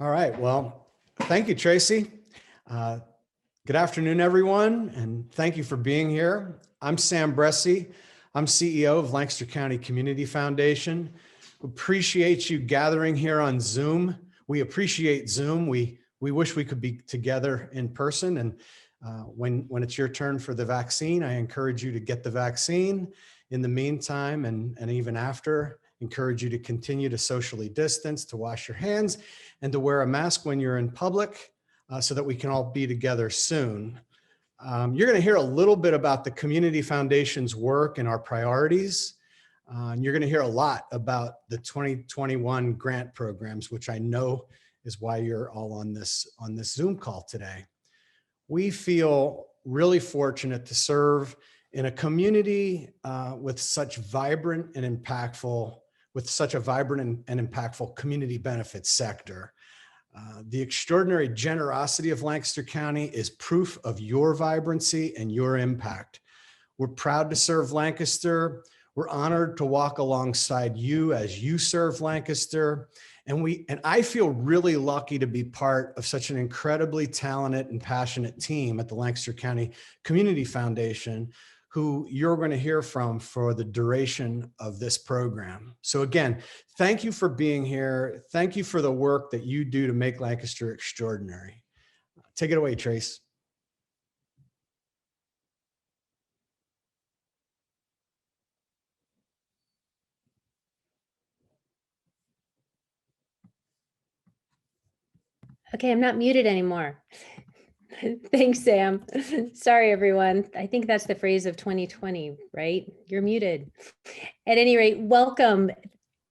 All right. Well, thank you, Tracy. Uh, Good afternoon, everyone, and thank you for being here. I'm Sam Bresci. I'm CEO of Lancaster County Community Foundation. Appreciate you gathering here on Zoom. We appreciate Zoom. We wish we could be together in person. And when it's your turn for the vaccine, I encourage you to get the vaccine. In the meantime, and even after, encourage you to continue to socially distance, to wash your hands, and to wear a mask when you're in public, so that we can all be together soon. You're going to hear a little bit about the Community Foundation's work and our priorities. And you're going to hear a lot about the 2021 grant programs, which I know is why you're all on this Zoom call today. We feel really fortunate to serve in a community with such a vibrant and impactful community benefits sector. The extraordinary generosity of Lancaster County is proof of your vibrancy and your impact. We're proud to serve Lancaster. We're honored to walk alongside you as you serve Lancaster. And I feel really lucky to be part of such an incredibly talented and passionate team at the Lancaster County Community Foundation, who you're going to hear from for the duration of this program. So again, thank you for being here. Thank you for the work that you do to make Lancaster extraordinary. Take it away, Trace. Okay, I'm not muted anymore. Thanks, Sam. Sorry, everyone. I think that's the phrase of 2020, right? You're muted. At any rate, welcome.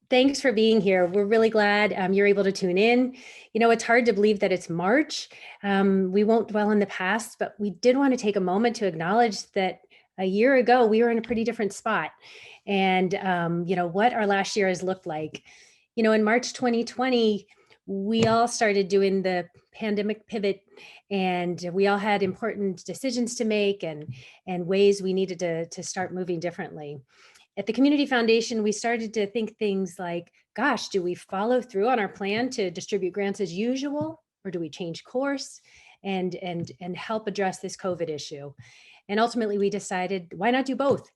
Thanks for being here. We're really glad you're able to tune in. You know, it's hard to believe that it's March. We won't dwell in the past, but we did want to take a moment to acknowledge that a year ago, we were in a pretty different spot. And, you know, what our last year has looked like. You know, in March 2020, we all started doing the pandemic pivot, and we all had important decisions to make and ways we needed to start moving differently. At the Community Foundation, we started to think things like, gosh, do we follow through on our plan to distribute grants as usual, or do we change course and help address this COVID issue? And ultimately we decided, why not do both?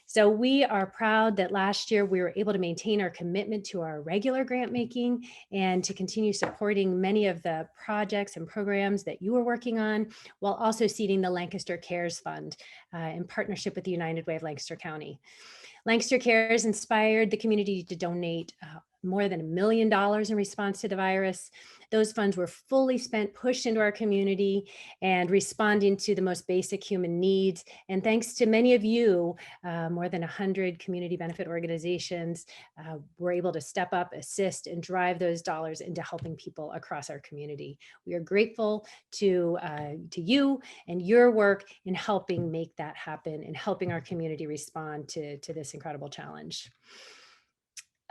So we are proud that last year we were able to maintain our commitment to our regular grant making and to continue supporting many of the projects and programs that you were working on, while also seeding the Lancaster Cares Fund in partnership with the United Way of Lancaster County. Lancaster Cares inspired the community to donate more than $1 million in response to the virus. Those funds were fully spent, pushed into our community and responding to the most basic human needs. And thanks to many of you, more than 100 community benefit organizations were able to step up, assist, and drive those dollars into helping people across our community. We are grateful to you and your work in helping make that happen and helping our community respond to this incredible challenge.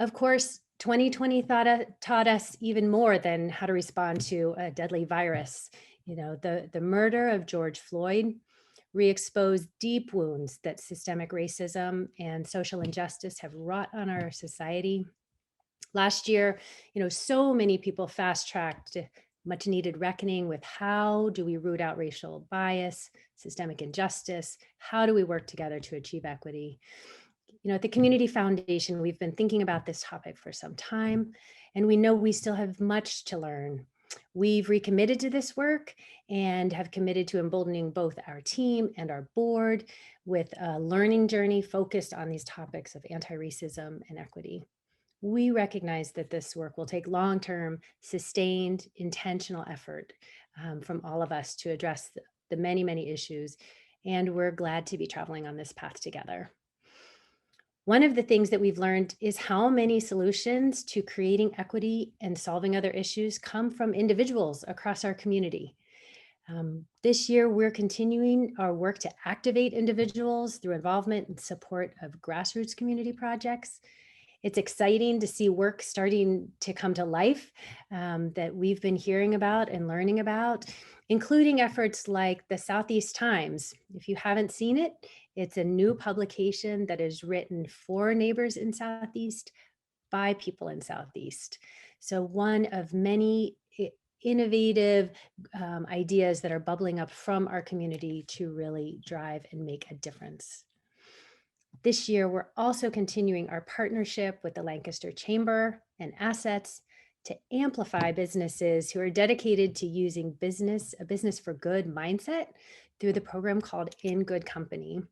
Of course, 2020 taught us even more than how to respond to a deadly virus. You know, the murder of George Floyd re-exposed deep wounds that systemic racism and social injustice have wrought on our society. Last year, you know, so many people fast-tracked much needed reckoning with how do we root out racial bias, systemic injustice, how do we work together to achieve equity? You know, at the Community Foundation, we've been thinking about this topic for some time, and we know we still have much to learn. We've recommitted to this work and have committed to emboldening both our team and our board with a learning journey focused on these topics of anti-racism and equity. We recognize that this work will take long-term, sustained, intentional effort from all of us to address the many, many issues, and we're glad to be traveling on this path together. One of the things that we've learned is how many solutions to creating equity and solving other issues come from individuals across our community. This year, we're continuing our work to activate individuals through involvement and support of grassroots community projects. It's exciting to see work starting to come to life that we've been hearing about and learning about, including efforts like the Southeast Times. If you haven't seen it, it's a new publication that is written for neighbors in Southeast by people in Southeast. So one of many innovative ideas that are bubbling up from our community to really drive and make a difference. This year, we're also continuing our partnership with the Lancaster Chamber and Assets to amplify businesses who are dedicated to using a business for good mindset through the program called In Good Company.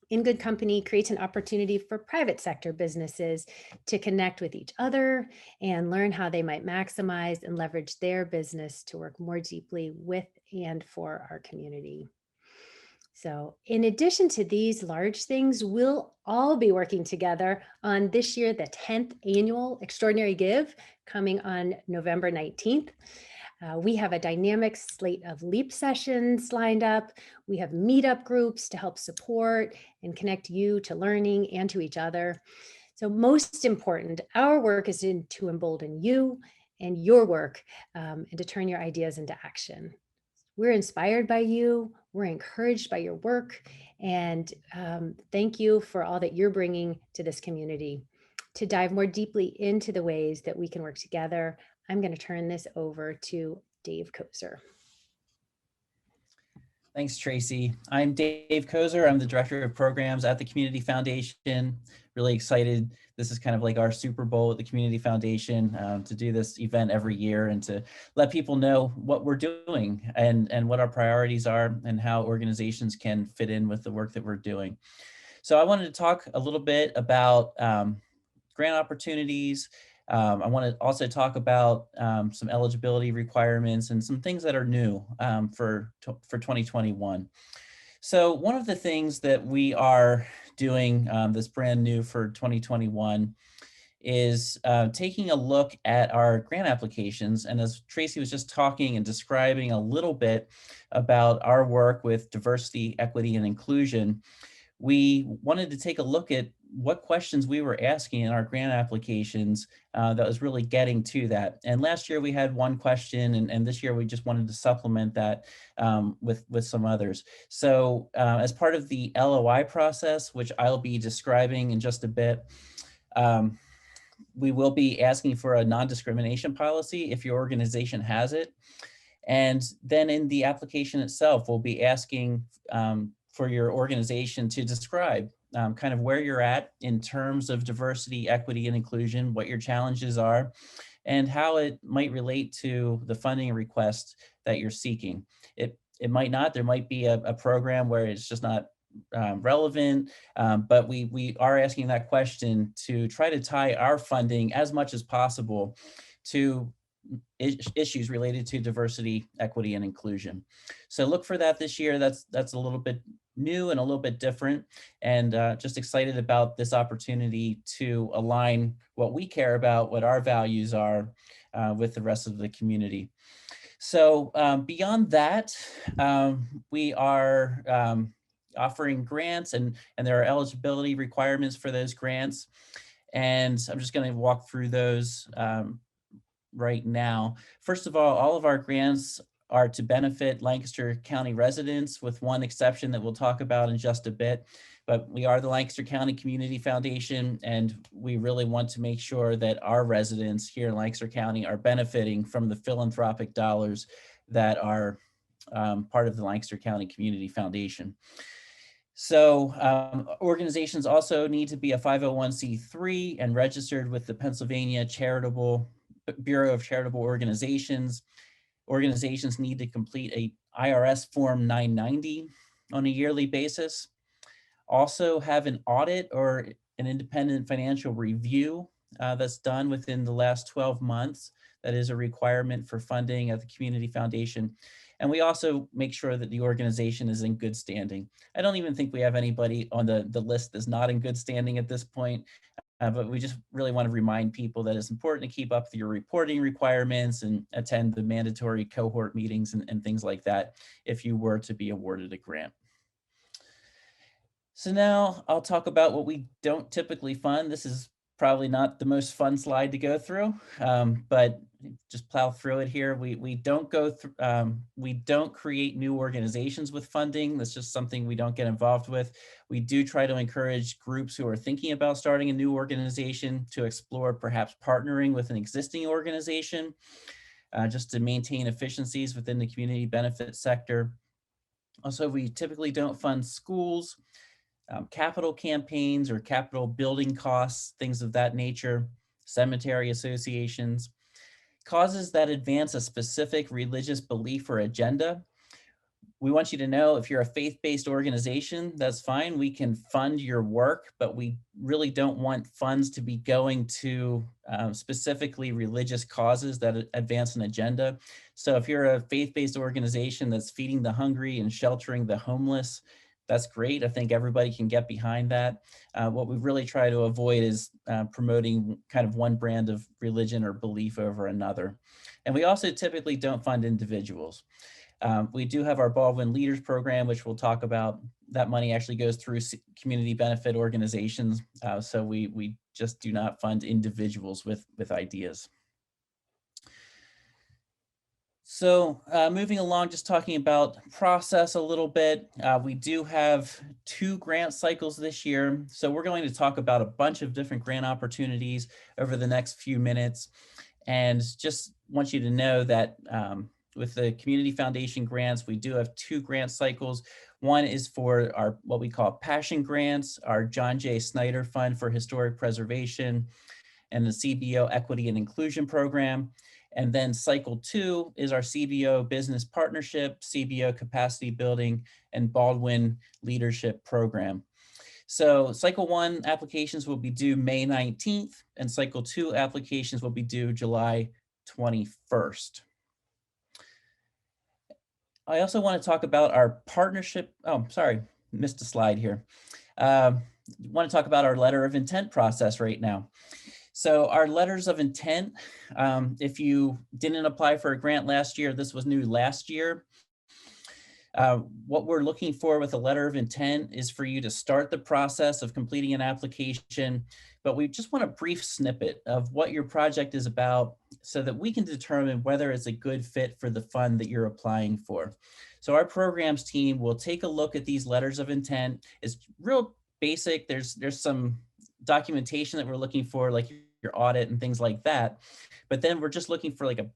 In Good Company creates an opportunity for private sector businesses to connect with each other and learn how they might maximize and leverage their business to work more deeply with and for our community. So in addition to these large things, we'll all be working together on this year, the 10th annual Extraordinary Give coming on November 19th. We have a dynamic slate of LEAP sessions lined up. We have meetup groups to help support and connect you to learning and to each other. So most important, our work is to embolden you and your work and to turn your ideas into action. We're inspired by you. We're encouraged by your work. And thank you for all that you're bringing to this community. To dive more deeply into the ways that we can work together, I'm going to turn this over to Dave Kozer. Thanks, Tracy. I'm Dave Kozer. I'm the Director of Programs at the Community Foundation. Really excited. This is kind of like our Super Bowl at the Community Foundation to do this event every year and to let people know what we're doing and what our priorities are and how organizations can fit in with the work that we're doing. So I wanted to talk a little bit about grant opportunities. I want to also talk about some eligibility requirements and some things that are new for 2021. So one of the things that we are doing that's brand new for 2021 is taking a look at our grant applications. And as Tracy was just talking and describing a little bit about our work with diversity, equity, and inclusion, we wanted to take a look at what questions we were asking in our grant applications that was really getting to that. And last year we had one question, and this year we just wanted to supplement that with some others. So as part of the LOI process, which I'll be describing in just a bit, we will be asking for a non-discrimination policy if your organization has it. And then in the application itself, we'll be asking for your organization to describe kind of where you're at in terms of diversity, equity, and inclusion, what your challenges are, and how it might relate to the funding request that you're seeking. It might not. There might be a program where it's just not relevant, but we are asking that question to try to tie our funding as much as possible to issues related to diversity, equity, and inclusion. So look for that this year. That's a little bit new and a little bit different, and just excited about this opportunity to align what we care about, what our values are, with the rest of the community. So beyond that, we are offering grants, and there are eligibility requirements for those grants. And I'm just going to walk through those right now. First of all of our grants are to benefit Lancaster County residents, with one exception that we'll talk about in just a bit. But we are the Lancaster County Community Foundation, and we really want to make sure that our residents here in Lancaster County are benefiting from the philanthropic dollars that are part of the Lancaster County Community Foundation. So organizations also need to be a 501c3 and registered with the Pennsylvania Bureau of Charitable Organizations. Organizations need to complete a IRS Form 990 on a yearly basis. Also have an audit or an independent financial review that's done within the last 12 months. That is a requirement for funding at the Community Foundation. And we also make sure that the organization is in good standing. I don't even think we have anybody on the list that's not in good standing at this point. But we just really want to remind people that it's important to keep up with your reporting requirements and attend the mandatory cohort meetings and things like that if you were to be awarded a grant. So now I'll talk about what we don't typically fund. This is probably not the most fun slide to go through, but just plow through it here. We don't create new organizations with funding. That's just something we don't get involved with. We do try to encourage groups who are thinking about starting a new organization to explore perhaps partnering with an existing organization. just to maintain efficiencies within the community benefit sector. Also, we typically don't fund schools, capital campaigns or capital building costs, things of that nature, cemetery associations, causes that advance a specific religious belief or agenda. We want you to know if you're a faith-based organization, that's fine. We can fund your work, but we really don't want funds to be going to specifically religious causes that advance an agenda. So if you're a faith-based organization that's feeding the hungry and sheltering the homeless, that's great. I think everybody can get behind that. What we really try to avoid is promoting kind of one brand of religion or belief over another. And we also typically don't fund individuals. We do have our BALDWIN Leaders Program, which we'll talk about. That money actually goes through community benefit organizations. So we just do not fund individuals with ideas. So moving along, just talking about process a little bit. We do have 2 grant cycles this year. So we're going to talk about a bunch of different grant opportunities over the next few minutes. And just want you to know that with the Community Foundation grants, we do have 2 grant cycles. One is for our what we call passion grants, our John J. Snyder Fund for Historic Preservation, and the CBO Equity and Inclusion Program. And then cycle 2 is our CBO Business Partnership, CBO Capacity Building, and BALDWIN Leadership Program. So cycle 1 applications will be due May 19th, and cycle 2 applications will be due July 21st. I also want to talk about our partnership. Oh, sorry, missed a slide here. Want to talk about our letter of intent process right now. So our letters of intent, if you didn't apply for a grant last year, this was new last year. What we're looking for with a letter of intent is for you to start the process of completing an application, but we just want a brief snippet of what your project is about so that we can determine whether it's a good fit for the fund that you're applying for. So our programs team will take a look at these letters of intent. It's real basic. There's some documentation that we're looking for, like your audit and things like that. But then we're just looking for like a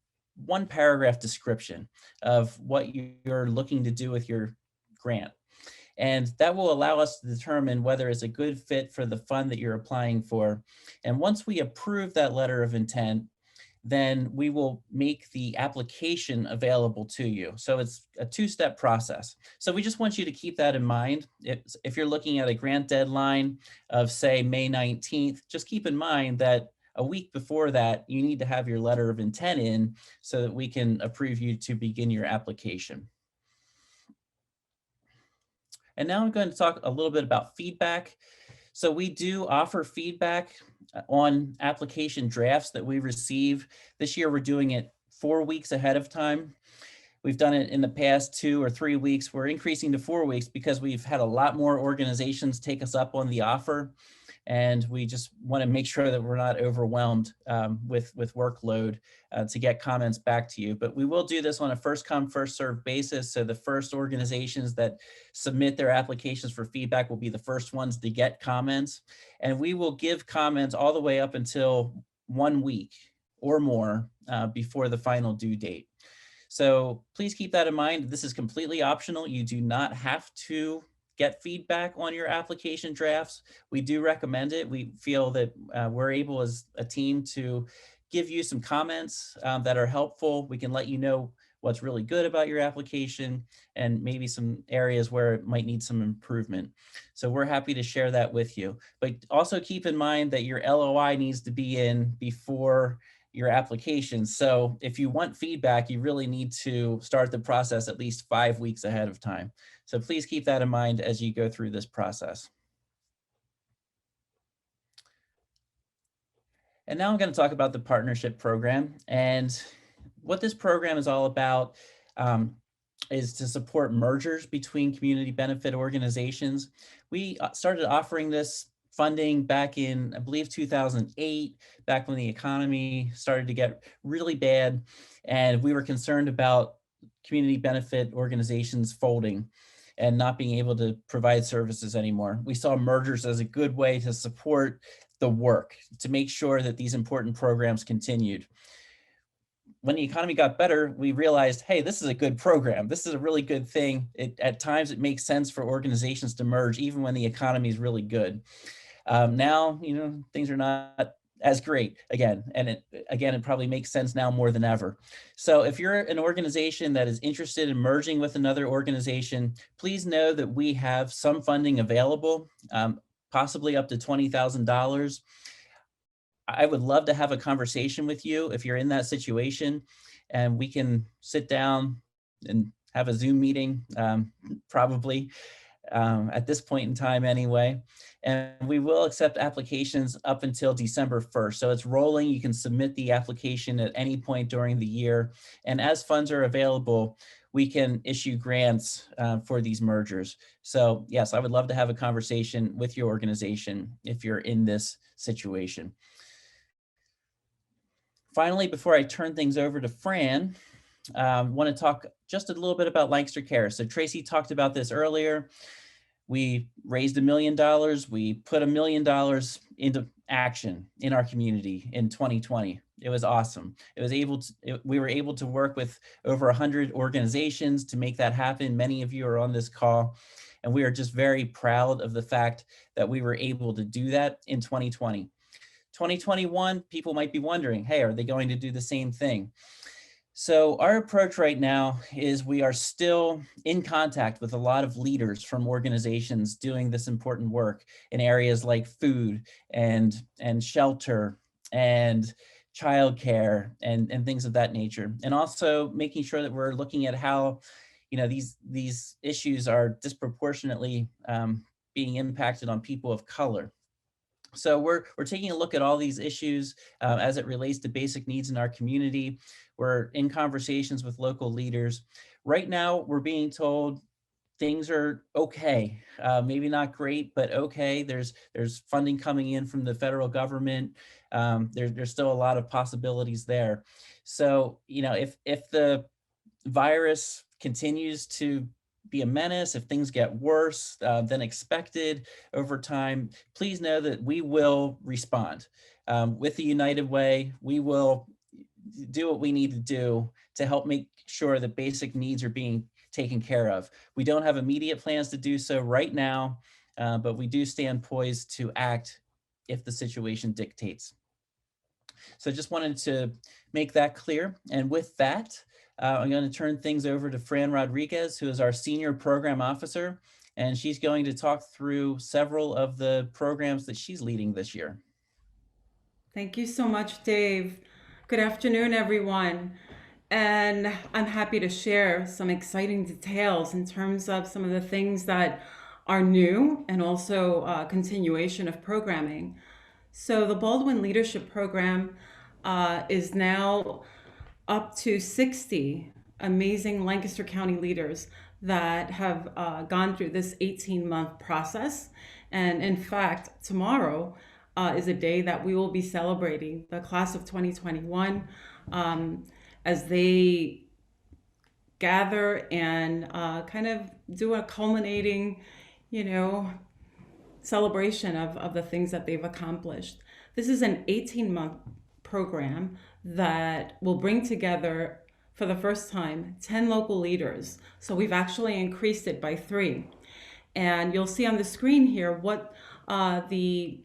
1 paragraph description of what you're looking to do with your grant. And that will allow us to determine whether it's a good fit for the fund that you're applying for. And once we approve that letter of intent, then we will make the application available to you. So it's a 2-step process. So we just want you to keep that in mind. If you're looking at a grant deadline of say May 19th, just keep in mind that a week before that, you need to have your letter of intent in so that we can approve you to begin your application. And now I'm going to talk a little bit about feedback. So we do offer feedback on application drafts that we receive. This year, we're doing it 4 weeks ahead of time. We've done it in the past 2 or 3 weeks. We're increasing to 4 weeks because we've had a lot more organizations take us up on the offer. And we just want to make sure that we're not overwhelmed with workload to get comments back to you. But we will do this on a first come, first served basis. So the first organizations that submit their applications for feedback will be the first ones to get comments. And we will give comments all the way up until 1 week or more before the final due date. So please keep that in mind. This is completely optional. You do not have to get feedback on your application drafts. We do recommend it. We feel that we're able as a team to give you some comments that are helpful. We can let you know what's really good about your application and maybe some areas where it might need some improvement. So we're happy to share that with you. But also keep in mind that your LOI needs to be in before your application. So if you want feedback, you really need to start the process at least 5 weeks ahead of time. So please keep that in mind as you go through this process. And now I'm going to talk about the partnership program. And what this program is all about is to support mergers between community benefit organizations. We started offering this funding back in, I believe, 2008, back when the economy started to get really bad. And we were concerned about community benefit organizations folding and not being able to provide services anymore. We saw mergers as a good way to support the work, to make sure that these important programs continued. when the economy got better, we realized, hey, this is a good program. This is a really good thing. At times, it makes sense for organizations to merge, even when the economy is really good. Now, things are not as great again. And it probably makes sense now more than ever. So if you're an organization that is interested in merging with another organization, please know that we have some funding available, possibly up to $20,000. I would love to have a conversation with you if you're in that situation, and we can sit down and have a Zoom meeting, probably at this point in time anyway. And we will accept applications up until December 1st. So it's rolling. You can submit the application at any point during the year. And as funds are available, we can issue grants for these mergers. So yes, I would love to have a conversation with your organization if you're in this situation. Finally, before I turn things over to Fran, I want to talk just a little bit about Lancaster Cares. So Tracy talked about this earlier. We raised $1 million. We put $1 million into action in our community in 2020. It was awesome. We were able to work with over 100 organizations to make that happen. Many of you are on this call, and we are just very proud of the fact that we were able to do that in 2020. 2021, people might be wondering, hey, are they going to do the same thing? So our approach right now is we are still in contact with a lot of leaders from organizations doing this important work in areas like food and shelter and childcare and things of that nature. And also making sure that we're looking at how, these issues are disproportionately being impacted on people of color. So we're taking a look at all these issues as it relates to basic needs in our community. We're in conversations with local leaders. Right now, we're being told things are okay, maybe not great, but okay. There's funding coming in from the federal government. There's still a lot of possibilities there. So, if the virus continues to be a menace, if things get worse than expected over time, please know that we will respond. With the United Way, we will do what we need to do to help make sure that basic needs are being taken care of. We don't have immediate plans to do so right now, but we do stand poised to act if the situation dictates. So just wanted to make that clear. And with that, I'm going to turn things over to Fran Rodriguez, who is our Senior Program Officer, and she's going to talk through several of the programs that she's leading this year. Thank you so much, Dave. Good afternoon, everyone. And I'm happy to share some exciting details in terms of some of the things that are new and also continuation of programming. So the BALDWIN Leadership Program is now up to 60 amazing Lancaster County leaders that have gone through this 18-month process. And in fact, tomorrow is a day that we will be celebrating the class of 2021 as they gather and kind of do a culminating, celebration of the things that they've accomplished. This is an 18-month program that will bring together, for the first time, 10 local leaders. So we've actually increased it by 3. And you'll see on the screen here what the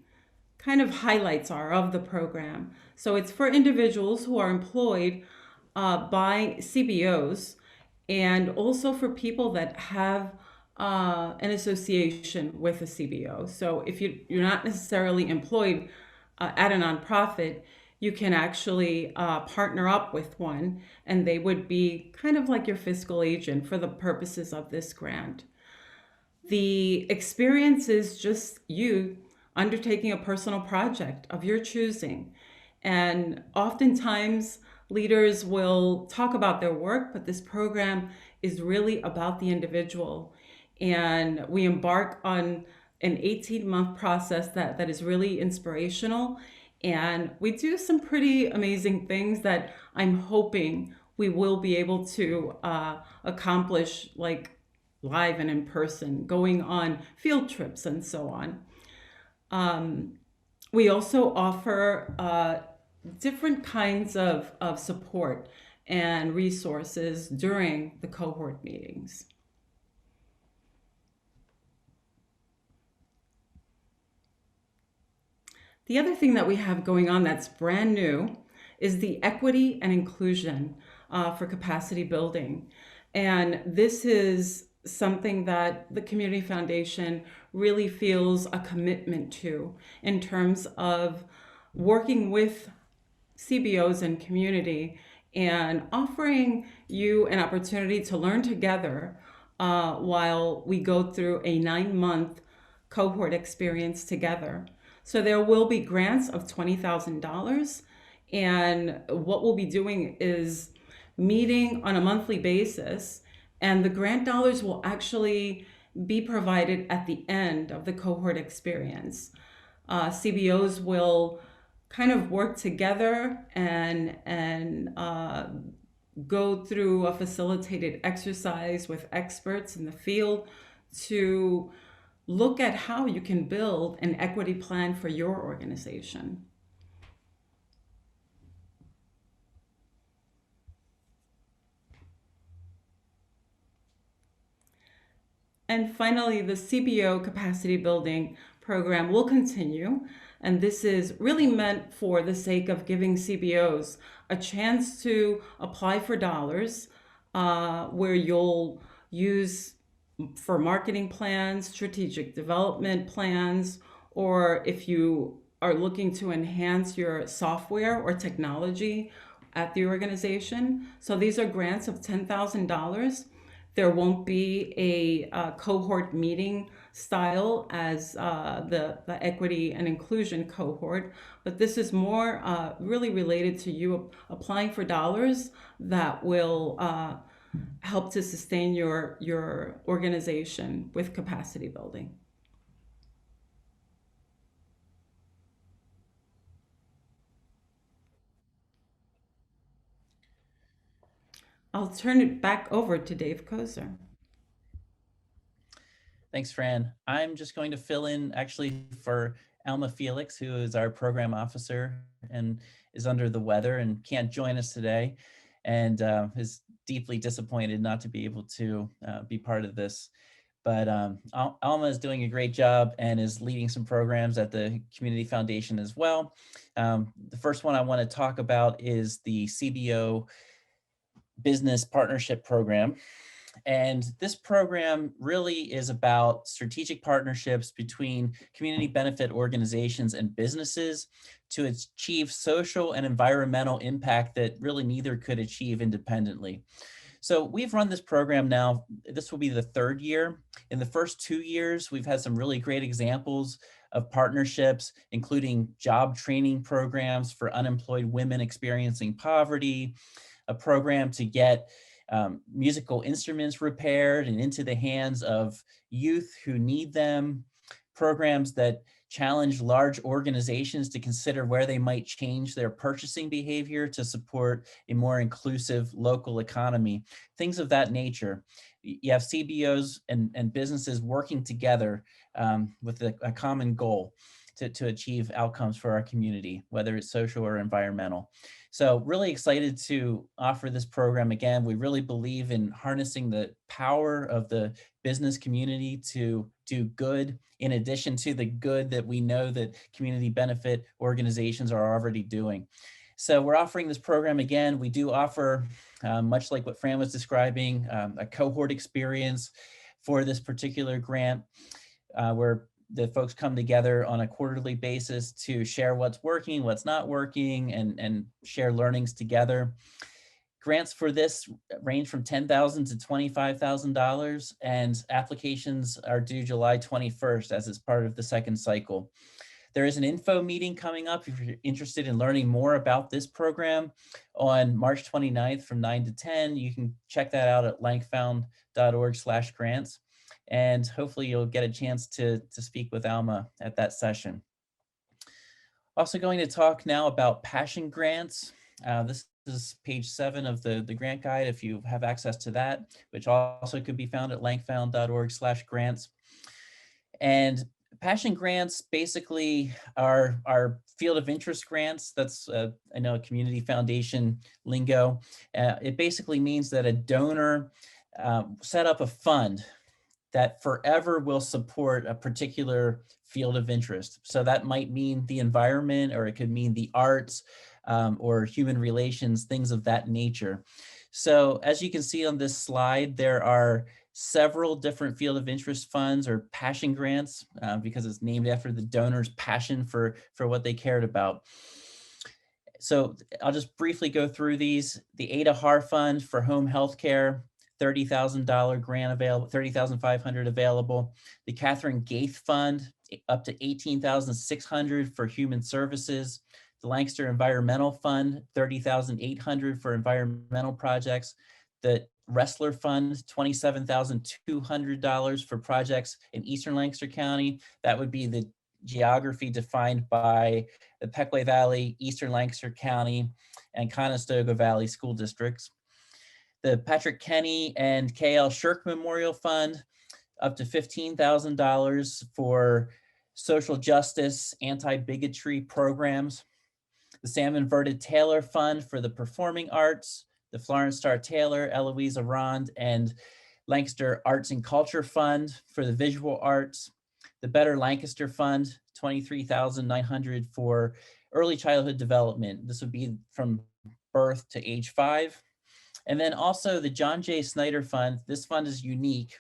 kind of highlights are of the program. So it's for individuals who are employed by CBOs, and also for people that have an association with a CBO. So if you're not necessarily employed at a nonprofit, you can actually partner up with one, and they would be kind of like your fiscal agent for the purposes of this grant. The experience is just you undertaking a personal project of your choosing. And oftentimes leaders will talk about their work, but this program is really about the individual. And we embark on an 18-month process that is really inspirational. And we do some pretty amazing things that I'm hoping we will be able to accomplish, like live and in person, going on field trips and so on. We also offer different kinds of support. and resources during the cohort meetings. The other thing that we have going on that's brand new is the equity and inclusion for capacity building. And this is something that the Community Foundation really feels a commitment to in terms of working with CBOs and community and offering you an opportunity to learn together while we go through a 9-month cohort experience together. So there will be grants of $20,000, and what we'll be doing is meeting on a monthly basis, and the grant dollars will actually be provided at the end of the cohort experience. CBOs will kind of work together and go through a facilitated exercise with experts in the field to look at how you can build an equity plan for your organization. And finally, the CBO capacity building program will continue. And this is really meant for the sake of giving CBOs a chance to apply for dollars where you'll use for marketing plans, strategic development plans, or if you are looking to enhance your software or technology at the organization. So these are grants of $10,000. There won't be a cohort meeting style as the equity and inclusion cohort, but this is more really related to you applying for dollars that will help to sustain your organization with capacity building. I'll turn it back over to Dave Kozer. Thanks, Fran. I'm just going to fill in actually for Alma Felix, who is our program officer and is under the weather and can't join us today, and is deeply disappointed not to be able to be part of this. But Alma is doing a great job and is leading some programs at the Community Foundation as well. The first one I want to talk about is the CBO Business Partnership Program. And this program really is about strategic partnerships between community benefit organizations and businesses to achieve social and environmental impact that really neither could achieve independently. So we've run this program now, this will be the 3rd year. In the first 2 years, we've had some really great examples of partnerships, including job training programs for unemployed women experiencing poverty, a program to get musical instruments repaired and into the hands of youth who need them, programs that challenge large organizations to consider where they might change their purchasing behavior to support a more inclusive local economy, things of that nature. You have CBOs and businesses working together with a common goal to achieve outcomes for our community, whether it's social or environmental. So really excited to offer this program again. We really believe in harnessing the power of the business community to do good in addition to the good that we know that community benefit organizations are already doing. So we're offering this program again. We do offer, much like what Fran was describing, a cohort experience for this particular grant where the folks come together on a quarterly basis to share what's working, what's not working, and share learnings together. Grants for this range from $10,000 to $25,000, and applications are due July 21st as it's part of the 2nd cycle. There is an info meeting coming up if you're interested in learning more about this program on March 29th from 9 to 10. You can check that out at lancfound.org/grants. And hopefully you'll get a chance to speak with Alma at that session. Also going to talk now about passion grants. This is page 7 of the grant guide if you have access to that, which also could be found at lancfound.org/grants. And Passion grants basically are field of interest grants. That's, I know, a community foundation lingo. It basically means that a donor set up a fund that forever will support a particular field of interest. So that might mean the environment, or it could mean the arts, or human relations, things of that nature. So as you can see on this slide, there are several different field of interest funds, or passion grants, because it's named after the donor's passion for what they cared about. So I'll just briefly go through these. The Ada Har Fund for home health care, $30,000 grant available, $30,500 available. The Catherine Gaith Fund, up to $18,600 for human services. The Lancaster Environmental Fund, $30,800 for environmental projects. The Wrestler Fund, $27,200 for projects in Eastern Lancaster County. That would be the geography defined by the Pequea Valley, Eastern Lancaster County, and Conestoga Valley school districts. The Patrick Kenny and KL Shirk Memorial Fund, up to $15,000 for social justice, anti-bigotry programs. The Sam Inverted Taylor Fund for the performing arts. The Florence Starr Taylor, Eloise Arand, and Lancaster Arts and Culture Fund for the visual arts. The Better Lancaster Fund, $23,900 for early childhood development. This would be from birth to age 5. And then also the John J. Snyder Fund. This fund is unique.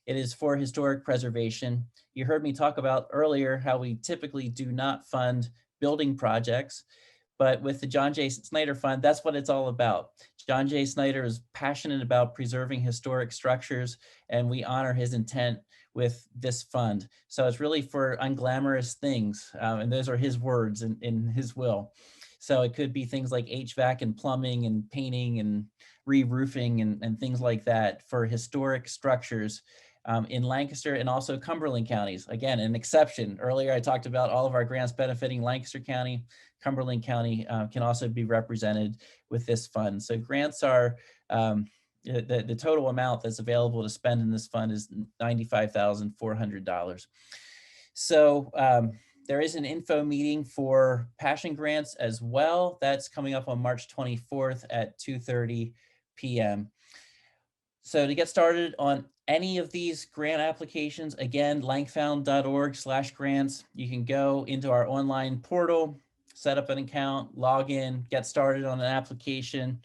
It is for historic preservation. You heard me talk about earlier how we typically do not fund building projects, but with the John J. Snyder Fund, that's what it's all about. John J. Snyder is passionate about preserving historic structures, and we honor his intent with this fund. So it's really for unglamorous things, and those are his words in his will. So it could be things like HVAC and plumbing and painting and re-roofing and things like that for historic structures in Lancaster and also Cumberland counties. Again, an exception. Earlier, I talked about all of our grants benefiting Lancaster County. Cumberland County can also be represented with this fund. So grants are, the total amount that's available to spend in this fund is $95,400. So there is an info meeting for passion grants as well. That's coming up on March 24th at 2:30 p.m. So to get started on any of these grant applications, again, lankfound.org/grants. You can go into our online portal, set up an account, log in, get started on an application.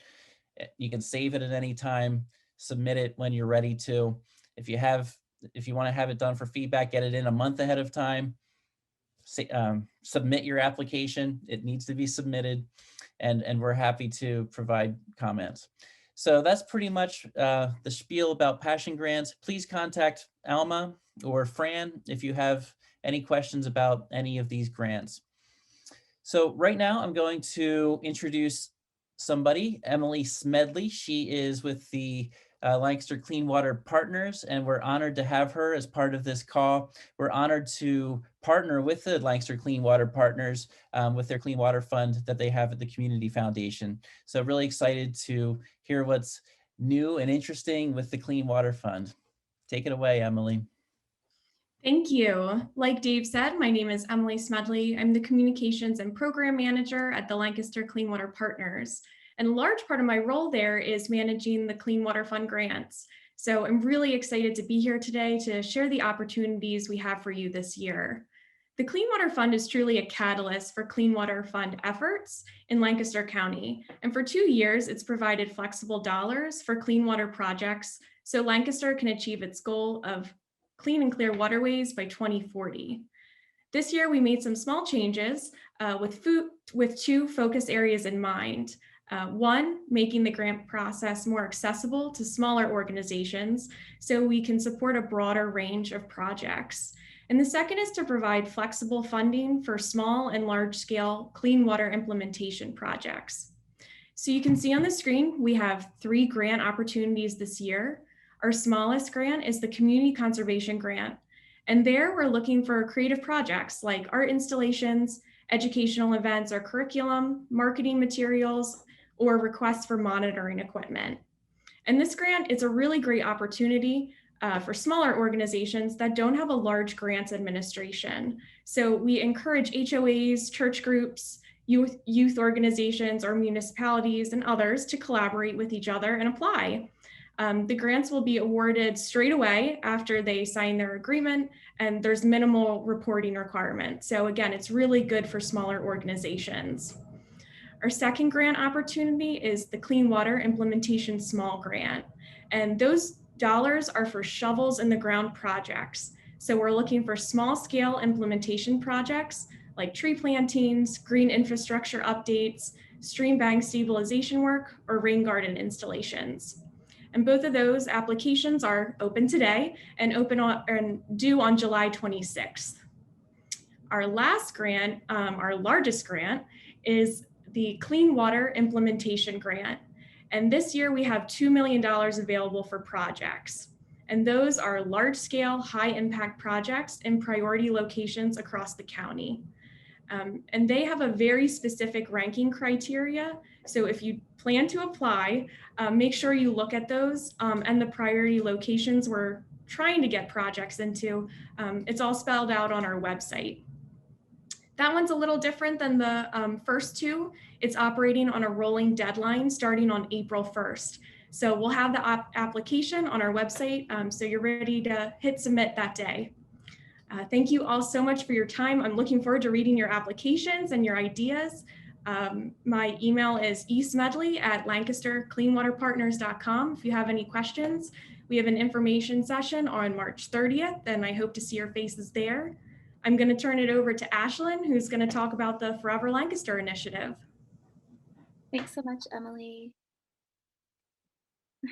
You can save it at any time, submit it when you're ready to. If you want to have it done for feedback, get it in a month ahead of time. Submit your application. It needs to be submitted, and we're happy to provide comments. So that's pretty much the spiel about passion grants. Please contact Alma or Fran if you have any questions about any of these grants. So right now I'm going to introduce somebody, Emily Smedley. She is with the Lancaster Clean Water Partners, and we're honored to have her as part of this call. We're honored to partner with the Lancaster Clean Water Partners with their Clean Water Fund that they have at the Community Foundation. So really excited to hear what's new and interesting with the Clean Water Fund. Take it away, Emily. Thank you. Like Dave said, my name is Emily Smedley. I'm the Communications and Program Manager at the Lancaster Clean Water Partners. And a large part of my role there is managing the Clean Water Fund grants. So I'm really excited to be here today to share the opportunities we have for you this year. The Clean Water Fund is truly a catalyst for Clean Water Fund efforts in Lancaster County. And for 2 years, it's provided flexible dollars for clean water projects so Lancaster can achieve its goal of clean and clear waterways by 2040. This year, we made some small changes with 2 focus areas in mind. One, making the grant process more accessible to smaller organizations so we can support a broader range of projects. And the second is to provide flexible funding for small and large scale clean water implementation projects. So you can see on the screen, we have 3 grant opportunities this year. Our smallest grant is the Community Conservation Grant. And there we're looking for creative projects like art installations, educational events or curriculum, marketing materials, or requests for monitoring equipment. And this grant is a really great opportunity for smaller organizations that don't have a large grants administration. So we encourage HOAs, church groups, youth organizations, or municipalities and others to collaborate with each other and apply. The grants will be awarded straight away after they sign their agreement, and there's minimal reporting requirement. So again, it's really good for smaller organizations. Our second grant opportunity is the Clean Water Implementation Small Grant. And those dollars are for shovels in the ground projects. So we're looking for small scale implementation projects like tree plantings, green infrastructure updates, stream bank stabilization work, or rain garden installations. And both of those applications are open today and due on July 26th. Our last grant, our largest grant, is the Clean Water Implementation Grant. And this year we have $2 million available for projects. And those are large scale, high impact projects in priority locations across the county. And they have a very specific ranking criteria. So if you plan to apply, make sure you look at those and the priority locations we're trying to get projects into. It's all spelled out on our website. That one's a little different than the first two. It's operating on a rolling deadline starting on April 1st. So we'll have the application on our website, so you're ready to hit submit that day. Thank you all so much for your time. I'm looking forward to reading your applications and your ideas. My email is esmedley@lancastercleanwaterpartners.com. If you have any questions, we have an information session on March 30th, and I hope to see your faces there. I'm going to turn it over to Ashlyn, who's going to talk about the Forever Lancaster initiative. Thanks so much, Emily.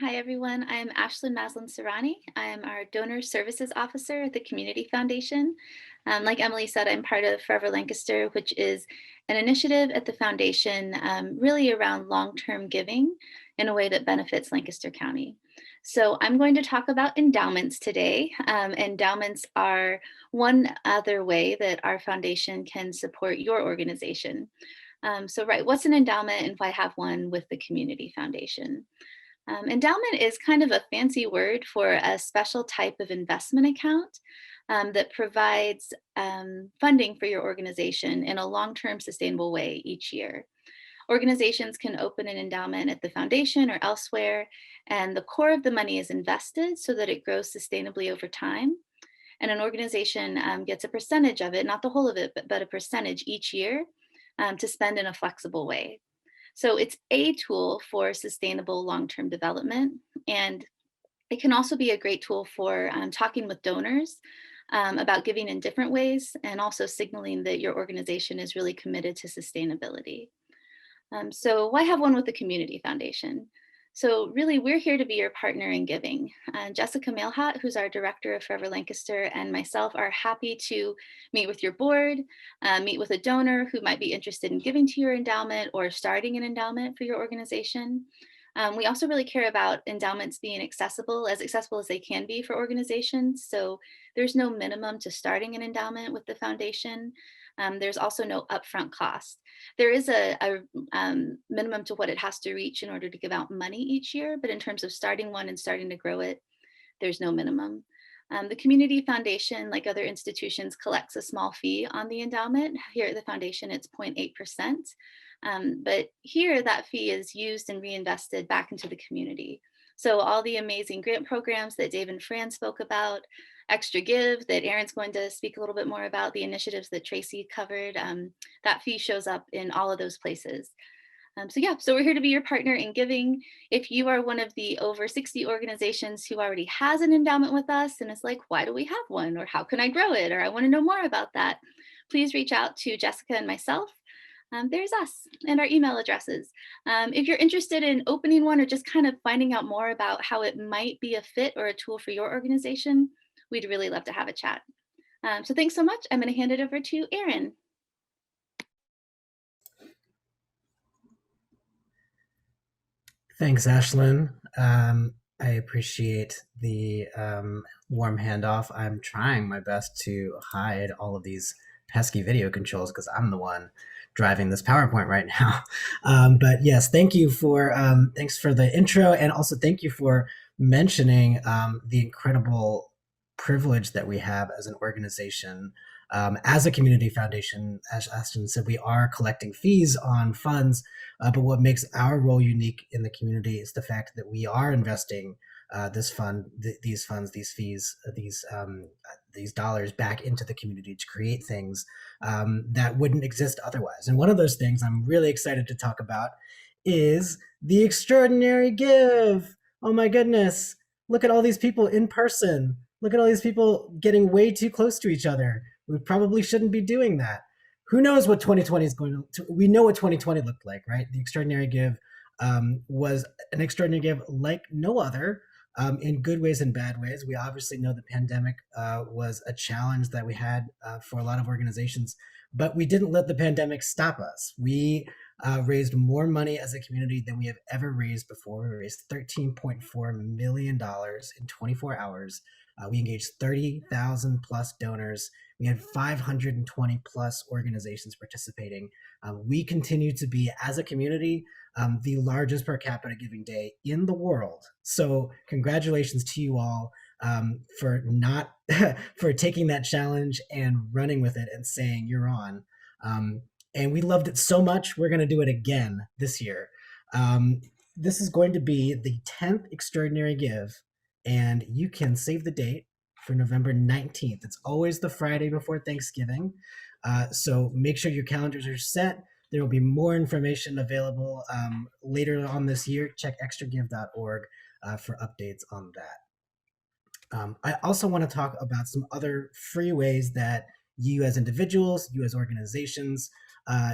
Hi, everyone. I'm Ashlyn Maslin-Serrani. I'm our Donor Services Officer at the Community Foundation. Like Emily said, I'm part of Forever Lancaster, which is an initiative at the foundation really around long-term giving in a way that benefits Lancaster County. So I'm going to talk about endowments today. Endowments are one other way that our foundation can support your organization. What's an endowment and why have one with the Community Foundation? Endowment is kind of a fancy word for a special type of investment account that provides funding for your organization in a long-term sustainable way each year. Organizations can open an endowment at the foundation or elsewhere, and the core of the money is invested so that it grows sustainably over time. And an organization gets a percentage of it, not the whole of it, but a percentage each year to spend in a flexible way. So it's a tool for sustainable long-term development, and it can also be a great tool for talking with donors about giving in different ways and also signaling that your organization is really committed to sustainability. So why have one with the Community Foundation? So really, we're here to be your partner in giving. Jessica Mailhat, who's our director of Forever Lancaster, and myself are happy to meet with your board, meet with a donor who might be interested in giving to your endowment or starting an endowment for your organization. We also really care about endowments being accessible as they can be for organizations. So there's no minimum to starting an endowment with the foundation. There's also no upfront cost. There is a minimum to what it has to reach in order to give out money each year, but in terms of starting one and starting to grow it, there's no minimum. The Community Foundation, like other institutions, collects a small fee on the endowment. Here at the foundation, it's 0.8%. But here, that fee is used and reinvested back into the community. So all the amazing grant programs that Dave and Fran spoke about, Extra Give that Aaron's going to speak a little bit more about, the initiatives that Tracy covered, that fee shows up in all of those places. So we're here to be your partner in giving. If you are one of the over 60 organizations who already has an endowment with us and is like, why do we have one? Or how can I grow it? Or I want to know more about that, please reach out to Jessica and myself. There's us and our email addresses. If you're interested in opening one or just kind of finding out more about how it might be a fit or a tool for your organization, we'd really love to have a chat. So thanks so much. I'm going to hand it over to Aaron. Thanks, Ashlyn. I appreciate the warm handoff. I'm trying my best to hide all of these pesky video controls because I'm the one driving this PowerPoint right now. But yes, thank you for thanks for the intro, and also thank you for mentioning the incredible privilege that we have as an organization. As a community foundation, as Ashton said, we are collecting fees on funds, but what makes our role unique in the community is the fact that we are investing these funds, these fees, these dollars back into the community to create things that wouldn't exist otherwise. And one of those things I'm really excited to talk about is the extraordinary give. Oh my goodness. Look at all these people in person. Look at all these people getting way too close to each other. We probably shouldn't be doing that. Who knows what 2020 is going to, we know what 2020 looked like, right? The extraordinary give was an extraordinary give like no other, in good ways and bad ways. We obviously know the pandemic was a challenge that we had for a lot of organizations, but we didn't let the pandemic stop us. We raised more money as a community than we have ever raised before. We raised $13.4 million in 24 hours. We engaged 30,000 plus donors. We had 520 plus organizations participating. We continue to be, as a community, the largest per capita giving day in the world. So congratulations to you all for not for taking that challenge and running with it and saying you're on. And we loved it so much, we're going to do it again this year. This is going to be the 10th Extraordinary Give, and you can save the date for November 19th. It's always the Friday before Thanksgiving. So make sure your calendars are set. There will be more information available later on this year. Check extragive.org for updates on that. I also want to talk about some other free ways that you as individuals, you as organizations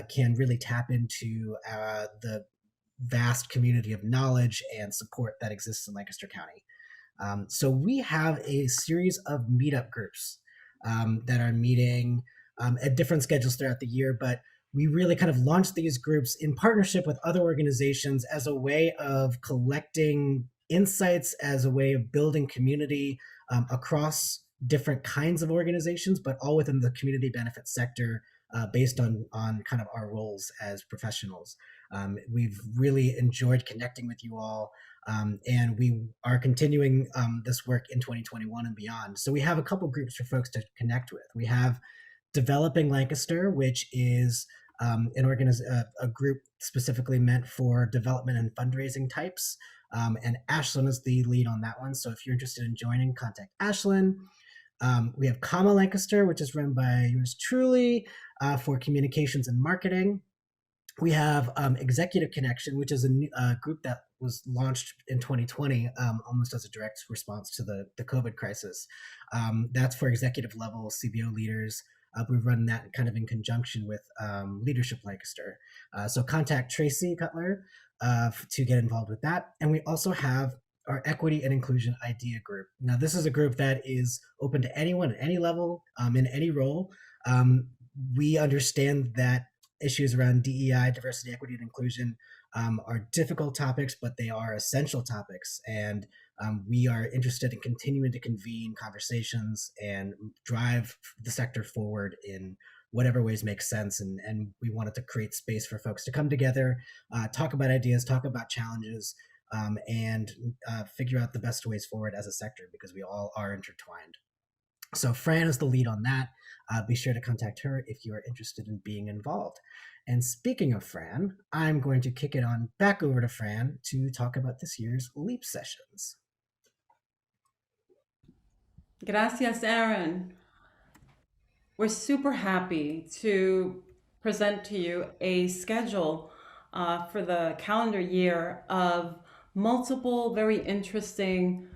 can really tap into the vast community of knowledge and support that exists in Lancaster County. So we have a series of meetup groups that are meeting at different schedules throughout the year, but we really kind of launched these groups in partnership with other organizations as a way of collecting insights, as a way of building community across different kinds of organizations, but all within the community benefit sector based on kind of our roles as professionals. We've really enjoyed connecting with you all, and we are continuing this work in 2021 and beyond. So we have a couple groups for folks to connect with. We have Developing Lancaster, which is a group specifically meant for development and fundraising types. And Ashlyn is the lead on that one. So if you're interested in joining, contact Ashlyn. We have Comma Lancaster, which is run by yours truly for communications and marketing. We have Executive Connection, which is a group that was launched in 2020 almost as a direct response to the COVID crisis. That's for executive level CBO leaders. We run that kind of in conjunction with Leadership Lancaster. So contact Tracy Cutler to get involved with that. And we also have our Equity and Inclusion Idea Group. Now, this is a group that is open to anyone at any level, in any role. We understand that issues around DEI, diversity, equity, and inclusion are difficult topics, but they are essential topics. And we are interested in continuing to convene conversations and drive the sector forward in whatever ways make sense. And we wanted to create space for folks to come together, talk about ideas, talk about challenges, and figure out the best ways forward as a sector, because we all are intertwined. So Fran is the lead on that. Be sure to contact her if you are interested in being involved. And speaking of Fran, I'm going to kick it on back over to Fran to talk about this year's LEAP sessions. Gracias, Aaron. We're super happy to present to you a schedule for the calendar year of multiple very interesting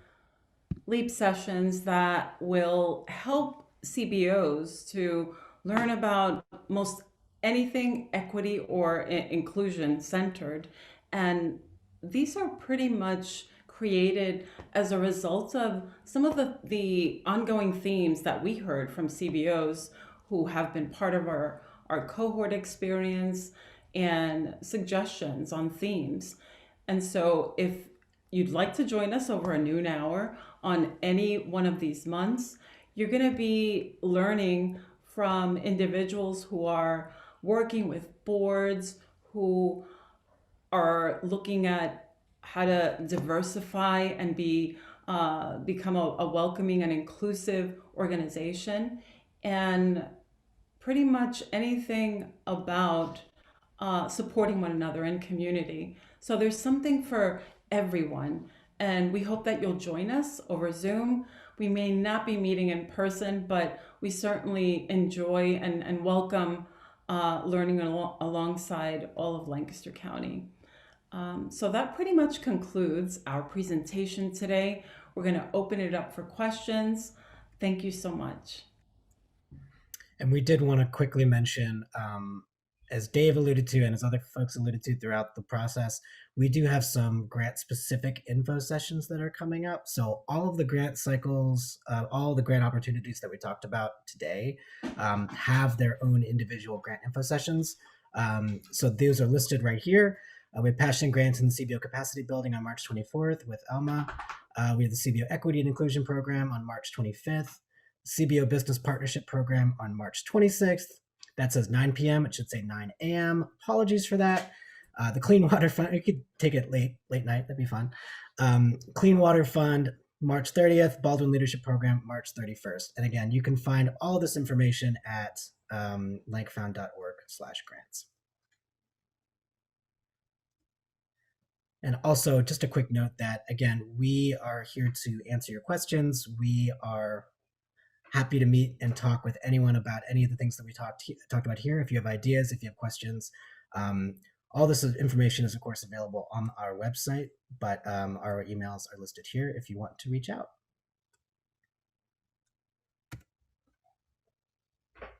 LEAP sessions that will help CBOs to learn about most anything equity or inclusion centered. And these are pretty much created as a result of some of the ongoing themes that we heard from CBOs who have been part of our cohort experience and suggestions on themes. And so if you'd like to join us over a noon hour on any one of these months, you're going to be learning from individuals who are working with boards who are looking at how to diversify and become a welcoming and inclusive organization, and pretty much anything about supporting one another in community. So there's something for everyone, and we hope that you'll join us over Zoom. We may not be meeting in person, but we certainly enjoy and welcome learning alongside all of Lancaster County. So that pretty much concludes our presentation today. We're going to open it up for questions. Thank you so much. And we did want to quickly mention, as Dave alluded to and as other folks alluded to throughout the process, we do have some grant-specific info sessions that are coming up. So all of the grant cycles, all the grant opportunities that we talked about today have their own individual grant info sessions. So those are listed right here. We have Passion Grants in the CBO Capacity Building on March 24th with Elma. We have the CBO Equity and Inclusion Program on March 25th. CBO Business Partnership Program on March 26th. That says 9 p.m. It should say 9 a.m. Apologies for that. The Clean Water Fund, you could take it late night, that'd be fun. Clean Water Fund, March 30th. Baldwin Leadership Program, March 31st. And again, you can find all this information at lancfound.org/grants. And also, just a quick note that, again, we are here to answer your questions. We are happy to meet and talk with anyone about any of the things that we talked about here. If you have ideas, if you have questions, all this information is, of course, available on our website, but our emails are listed here if you want to reach out.